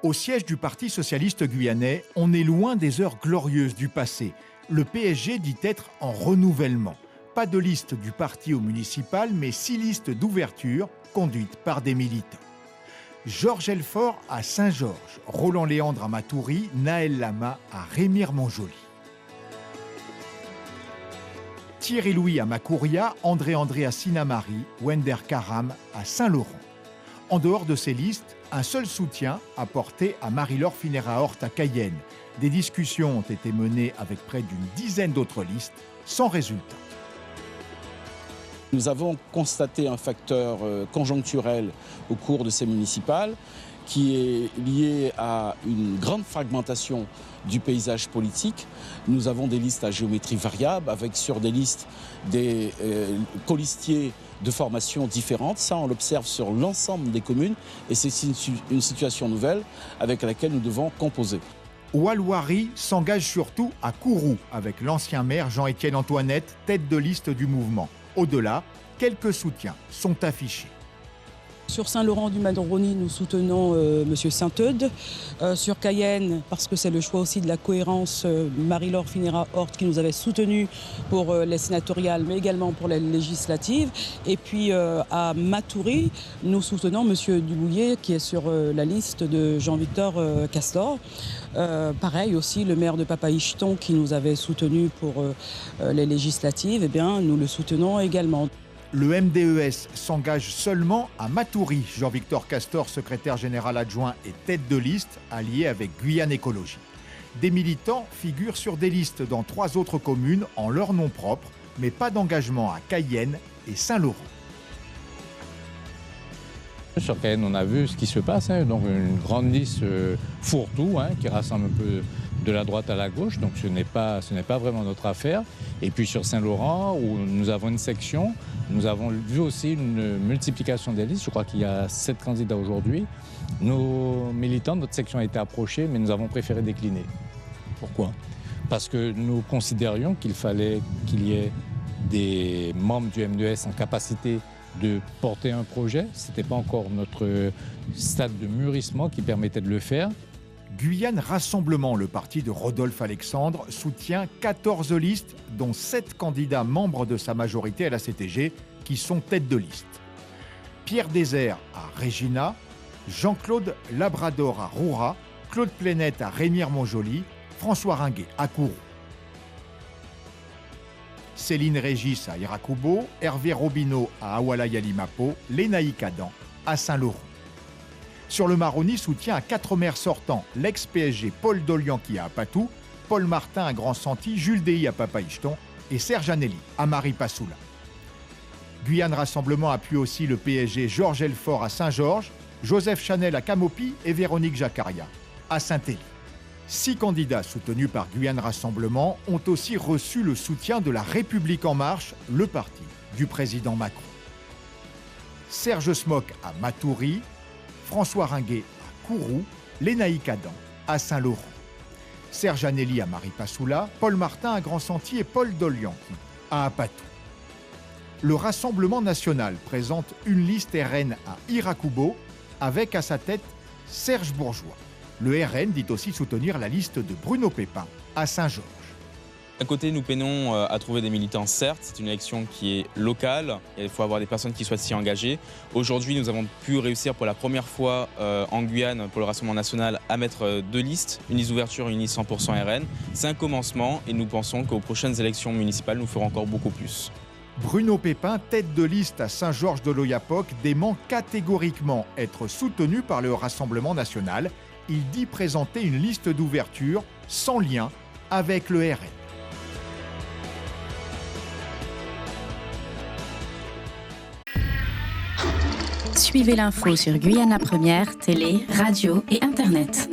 Au siège du Parti socialiste guyanais, on est loin des heures glorieuses du passé. Le PSG dit être en renouvellement. Pas de liste du parti au municipal, mais 6 listes d'ouverture conduites par des militants. Georges Elfort à Saint-Georges, Roland Léandre à Matoury, Naël Lama à Rémire-Montjoly. Thierry Louis à Macouria, André à Sinnamary, Wender Karam à Saint-Laurent. En dehors de ces listes, un seul soutien apporté à Marie-Laure Phinera-Hort à Cayenne. Des discussions ont été menées avec près d'une dizaine d'autres listes, sans résultat. Nous avons constaté un facteur conjoncturel au cours de ces municipales qui est lié à une grande fragmentation du paysage politique. Nous avons des listes à géométrie variable avec sur des listes des colistiers de formations différentes. Ça, on l'observe sur l'ensemble des communes et c'est une situation nouvelle avec laquelle nous devons composer. Oualouari s'engage surtout à Kourou avec l'ancien maire Jean-Étienne Antoinette, tête de liste du mouvement. Au-delà, quelques soutiens sont affichés. Sur Saint-Laurent-du-Madroni, nous soutenons M. Saint-Eudes. Sur Cayenne, parce que c'est le choix aussi de la cohérence, Marie-Laure Phinera-Hort qui nous avait soutenus pour les sénatoriales, mais également pour les législatives. Et puis à Matoury, nous soutenons M. Dubouillet qui est sur la liste de Jean-Victor Castor. Pareil aussi, le maire de Papaïcheton qui nous avait soutenus pour les législatives, eh bien, nous le soutenons également. Le MDES s'engage seulement à Matoury. Jean-Victor Castor, secrétaire général adjoint et tête de liste, allié avec Guyane Écologie. Des militants figurent sur des listes dans 3 autres communes en leur nom propre, mais pas d'engagement à Cayenne et Saint-Laurent. Sur Cayenne, on a vu ce qui se passe, donc une grande liste fourre-tout qui rassemble un peu de la droite à la gauche, donc ce n'est pas vraiment notre affaire. Et puis sur Saint-Laurent, où nous avons une section, nous avons vu aussi une multiplication des listes. Je crois qu'il y a 7 candidats aujourd'hui. Nos militants, notre section a été approchée, mais nous avons préféré décliner. Pourquoi ? Parce que nous considérions qu'il fallait qu'il y ait des membres du MDES en capacité de porter un projet. Ce n'était pas encore notre stade de mûrissement qui permettait de le faire. Guyane Rassemblement, le parti de Rodolphe Alexandre, soutient 14 listes, dont 7 candidats membres de sa majorité à la CTG, qui sont tête de liste. Pierre Désert à Regina, Jean-Claude Labrador à Roura, Claude Plénette à Rémire-Montjoly, François Ringuet à Kourou. Céline Régis à Irakubo, Hervé Robineau à Awala-Yalimapo, Lénaïque Adam à Saint-Laurent. Sur le Maroni, soutien à 4 maires sortants, l'ex-PSG Paul Dolianqui à Apatou, Paul Martin à Grand-Santi, Jules Déhy à Papaïcheton et Serge Anelli à Maripasoula. Guyane Rassemblement appuie aussi le PSG Georges Elfort à Saint-Georges, Joseph Chanel à Camopi et Véronique Jaccaria à Saint-Élie. 6 candidats soutenus par Guyane Rassemblement ont aussi reçu le soutien de La République En Marche, le parti du président Macron. Serge Smock à Matoury, François Ringuet à Kourou, Lénaïque Adam à Saint-Laurent. Serge Anelli à Maripasoula, Paul Martin à Grand-Santi et Paul Dolianqui à Apatou. Le Rassemblement national présente une liste RN à Irakubo avec à sa tête Serge Bourgeois. Le RN dit aussi soutenir la liste de Bruno Pépin à Saint-Georges. D'un côté, nous peinons à trouver des militants, certes, c'est une élection qui est locale, et il faut avoir des personnes qui souhaitent s'y engager. Aujourd'hui, nous avons pu réussir pour la première fois en Guyane, pour le Rassemblement national, à mettre 2 listes, une liste d'ouverture et une liste 100% RN. C'est un commencement et nous pensons qu'aux prochaines élections municipales, nous ferons encore beaucoup plus. Bruno Pépin, tête de liste à Saint-Georges de l'Oyapock, dément catégoriquement être soutenu par le Rassemblement national. Il dit présenter une liste d'ouverture sans lien avec le RN. Suivez l'info sur Guyana Première, télé, radio et Internet.